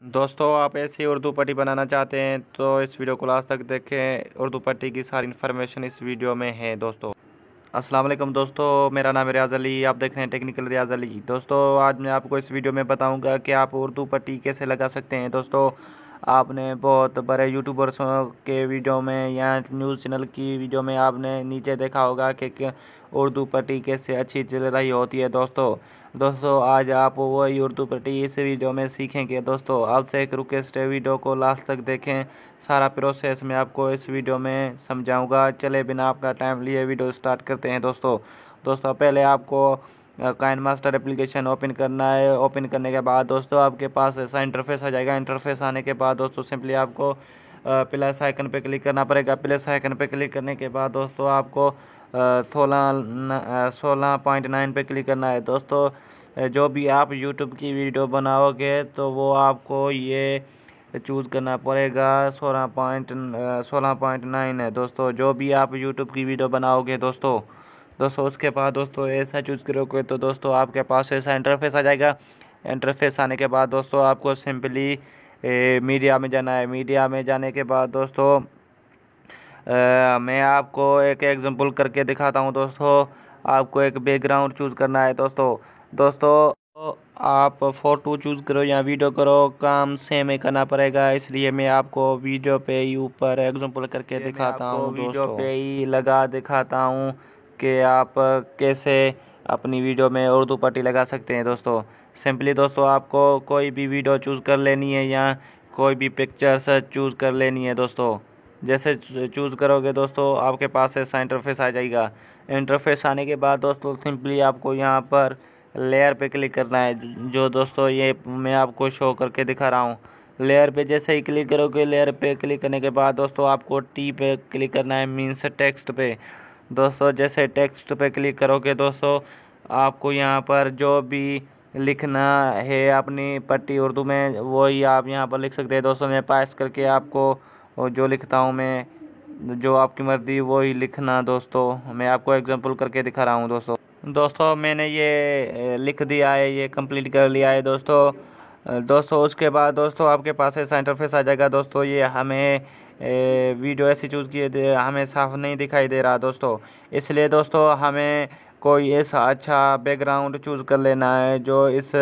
दोस्तों, आप ऐसी उर्दू पट्टी बनाना चाहते हैं तो इस वीडियो को लास्ट तक देखें। उर्दू पट्टी की सारी इन्फॉर्मेशन इस वीडियो में है। दोस्तों अस्सलाम वालेकुम दोस्तों, मेरा नाम है रियाज़ अली, आप देख रहे हैं टेक्निकल रियाज़ अली। दोस्तों आज मैं आपको इस वीडियो में बताऊंगा कि आप उर्दू पट्टी कैसे लगा सकते हैं। दोस्तों आपने बहुत बड़े यूट्यूबर्स के वीडियो में या न्यूज़ चैनल की वीडियो में आपने नीचे देखा होगा कि उर्दू पट्टी कैसे अच्छी चल रही होती है। दोस्तों आज आप वही उर्दू पट्टी इस वीडियो में सीखेंगे। दोस्तों आपसे एक रिक्वेस्ट है, वीडियो को लास्ट तक देखें, सारा प्रोसेस मैं आपको इस वीडियो में समझाऊंगा। चले बिना आपका टाइम लिए वीडियो स्टार्ट करते हैं। दोस्तों पहले आपको काइन मास्टर एप्लीकेशन ओपन करना है। ओपन करने के बाद दोस्तों आपके पास ऐसा इंटरफेस आ जाएगा। इंटरफेस आने के बाद दोस्तों सिंपली आपको प्लस आइकन पे क्लिक करना पड़ेगा। प्लस आइकन पे क्लिक करने के बाद दोस्तों आपको 16.9 पे क्लिक करना है। दोस्तों जो भी आप यूट्यूब की वीडियो बनाओगे तो वो आपको ये चूज़ करना पड़ेगा। 16.9 है दोस्तों, जो भी आप यूट्यूब की वीडियो बनाओगे। दोस्तों उसके बाद दोस्तों ऐसा चूज़ करोगे तो दोस्तों आपके पास ऐसा इंटरफेस आ जाएगा। इंटरफेस आने के बाद दोस्तों आपको सिंपली मीडिया में जाना है। मीडिया में जाने के बाद दोस्तों मैं आपको एक एग्जांपल करके दिखाता हूँ। दोस्तों आपको एक बैकग्राउंड चूज़ करना है। दोस्तों आप फ़ोटो चूज़ करो या वीडियो करो, काम सेम ही करना पड़ेगा। इसलिए मैं आपको वीडियो पे ही ऊपर एग्जांपल करके दिखाता हूँ। वीडियो पे ही लगा दिखाता हूँ कि आप कैसे अपनी वीडियो में उर्दू पट्टी लगा सकते हैं। दोस्तों सिंपली दोस्तों आपको कोई भी वीडियो चूज़ कर लेनी है या कोई भी पिक्चर्स चूज़ कर लेनी है। दोस्तों जैसे चूज़ करोगे दोस्तों आपके पास ऐसा इंटरफेस आ जाएगा। इंटरफेस आने के बाद दोस्तों सिंपली आपको यहाँ पर लेयर पे क्लिक करना है, जो दोस्तों ये मैं आपको शो करके दिखा रहा हूँ। लेयर पे जैसे ही क्लिक करोगे, लेयर पे क्लिक करने के बाद दोस्तों आपको टी पे क्लिक करना है, मीन्स टेक्स्ट पे। दोस्तों जैसे टेक्स्ट पे क्लिक करोगे दोस्तों आपको यहाँ पर जो भी लिखना है अपनी पट्टी उर्दू में वही आप यहाँ पर लिख सकते हैं। दोस्तों मैं पास करके आपको जो लिखता हूँ मैं, जो आपकी मर्ज़ी वही लिखना। दोस्तों मैं आपको एग्जांपल करके दिखा रहा हूँ। दोस्तों मैंने ये लिख दिया है, ये कंप्लीट कर लिया है। दोस्तों उसके बाद दोस्तों आपके पास ऐसा इंटरफेस आ जाएगा। दोस्तों ये हमें वीडियो ऐसी चूज़ किए हमें साफ नहीं दिखाई दे रहा दोस्तों, इसलिए दोस्तों हमें कोई ऐसा अच्छा बैकग्राउंड चूज़ कर लेना है जो इस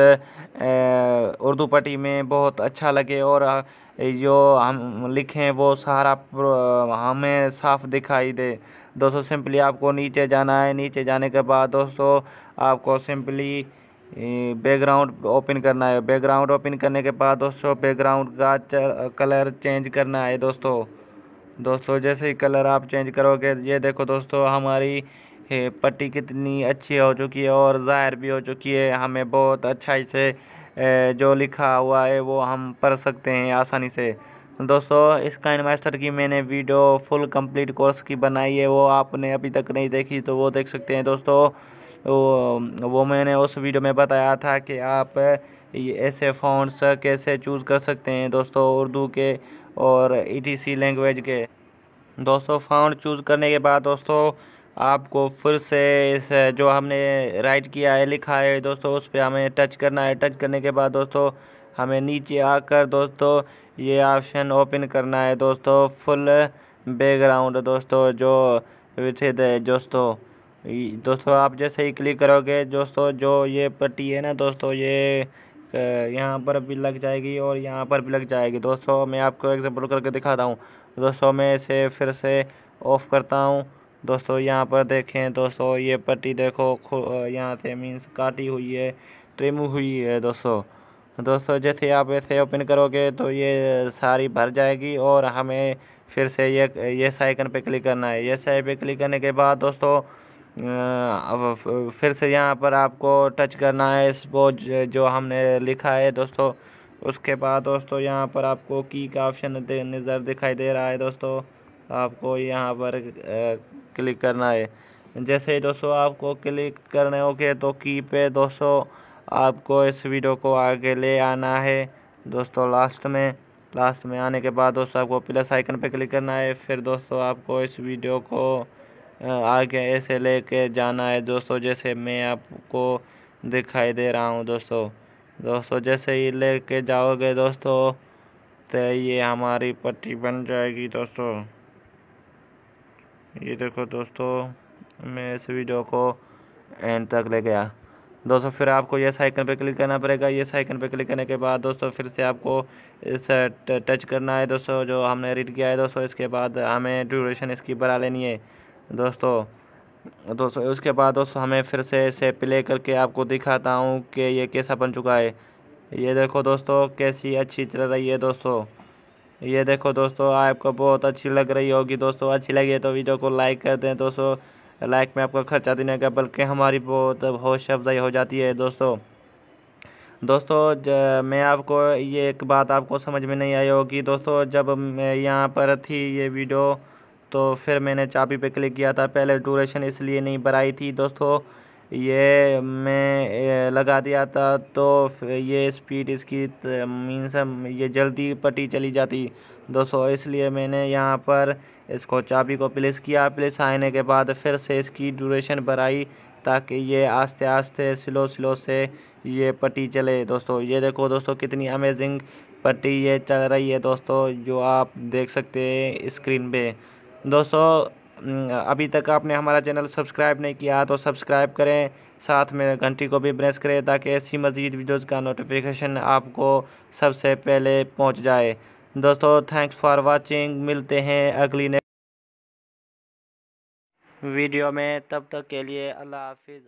उर्दू पट्टी में बहुत अच्छा लगे और जो हम लिखें वो सारा हमें साफ दिखाई दे। दोस्तों सिंपली आपको नीचे जाना है। नीचे जाने के बाद दोस्तों आपको सिंपली बैकग्राउंड ओपन करना है। बैकग्राउंड ओपन करने के बाद दोस्तों बैकग्राउंड का कलर चेंज करना है। दोस्तों जैसे ही कलर आप चेंज करोगे, ये देखो दोस्तों हमारी पट्टी कितनी अच्छी हो चुकी है और ज़ाहिर भी हो चुकी है। हमें बहुत अच्छाई से जो लिखा हुआ है वो हम पढ़ सकते हैं आसानी से। दोस्तों इस काइन मास्टर की मैंने वीडियो फुल कंप्लीट कोर्स की बनाई है, वो आपने अभी तक नहीं देखी तो वो देख सकते हैं। दोस्तों वो मैंने उस वीडियो में बताया था कि आप ऐसे फ़ॉन्ट्स कैसे चूज़ कर सकते हैं दोस्तों उर्दू के और ईटीसी लैंग्वेज के। दोस्तों फ़ॉन्ट चूज़ करने के बाद दोस्तों आपको फिर से इस जो हमने राइट किया है, लिखा है दोस्तों, उस पर हमें टच करना है। टच करने के बाद दोस्तों हमें नीचे आकर दोस्तों ये ऑप्शन ओपन करना है। दोस्तों फुल बैकग्राउंड दोस्तों जो विथित है दोस्तों आप जैसे ही क्लिक करोगे दोस्तों जो ये पट्टी है ना दोस्तों, ये यहाँ पर भी लग जाएगी और यहाँ पर भी लग जाएगी। दोस्तों मैं आपको एग्जांपल करके दिखाता हूँ। दोस्तों मैं इसे फिर से ऑफ करता हूँ। दोस्तों यहाँ पर देखें दोस्तों ये पट्टी देखो यहाँ से मीन्स काटी हुई है, ट्रिम हुई है। दोस्तों जैसे आप ऐसे ओपन करोगे तो ये सारी भर जाएगी और हमें फिर से ये आइकन पे क्लिक करना है। ये साइड पे क्लिक करने के बाद दोस्तों अब फिर से यहाँ पर आपको टच करना है इस वो जो हमने लिखा है दोस्तों। उसके बाद दोस्तों यहाँ पर आपको की का ऑप्शन नज़र दिखाई दे रहा है। दोस्तों आपको यहाँ पर क्लिक करना है। जैसे ही दोस्तों आपको क्लिक करने होगे तो की पे दोस्तों आपको इस वीडियो को आगे ले आना है। दोस्तों लास्ट में आने के बाद दोस्तों आपको प्लस आइकन पे क्लिक करना है। फिर दोस्तों आपको इस वीडियो को आगे ऐसे लेके जाना है दोस्तों, जैसे मैं आपको दिखाई दे रहा हूँ। दोस्तों दोस्तों जैसे ही लेके जाओगे दोस्तों तो ये हमारी पट्टी बन जाएगी दोस्तों। ये देखो दोस्तों, मैं इस वीडियो को एंड तक ले गया दोस्तों। फिर आपको ये आइकन पे क्लिक करना पड़ेगा। ये आइकन पे क्लिक करने के बाद दोस्तों फिर से आपको इस टच करना है दोस्तों, जो हमने रीड किया है दोस्तों। इसके बाद हमें ड्यूरेशन इसकी बढ़ा लेनी है दोस्तों। उसके बाद दोस्तों हमें फिर से इसे प्ले करके आपको दिखाता हूँ कि ये कैसा बन चुका है। ये देखो दोस्तों कैसी अच्छी चल रही है दोस्तों। ये देखो दोस्तों, आपको बहुत अच्छी लग रही होगी दोस्तों। अच्छी लगी है तो वीडियो को लाइक कर दें दोस्तों। लाइक में आपका खर्चा देने का बल्कि हमारी बहुत हौसला अफजाई हो जाती है दोस्तों। मैं आपको ये एक बात आपको समझ में नहीं आई होगी दोस्तों। जब मैं यहाँ पर थी ये वीडियो, तो फिर मैंने चाबी पे क्लिक किया था। पहले ड्यूरेशन इसलिए नहीं बढ़ाई थी दोस्तों, ये मैं लगा दिया था तो ये स्पीड इसकी मीन्स ये जल्दी पट्टी चली जाती दोस्तों। इसलिए मैंने यहाँ पर इसको चाबी को प्लेस किया। प्लेस आने के बाद फिर से इसकी ड्यूरेशन बढ़ाई ताकि ये आस्ते आस्ते स्लो से ये पट्टी चले दोस्तों। ये देखो दोस्तों कितनी अमेजिंग पट्टी ये चल रही है दोस्तों, जो आप देख सकते हैं स्क्रीन पे दोस्तों। अभी तक आपने हमारा चैनल सब्सक्राइब नहीं किया तो सब्सक्राइब करें, साथ में घंटी को भी प्रेस करें ताकि ऐसी मज़ीद वीडियोज़ का नोटिफिकेशन आपको सबसे पहले पहुंच जाए दोस्तों। Thanks for watching. मिलते हैं अगली वीडियो में, तब तक के लिए अल्लाह हाफिज़।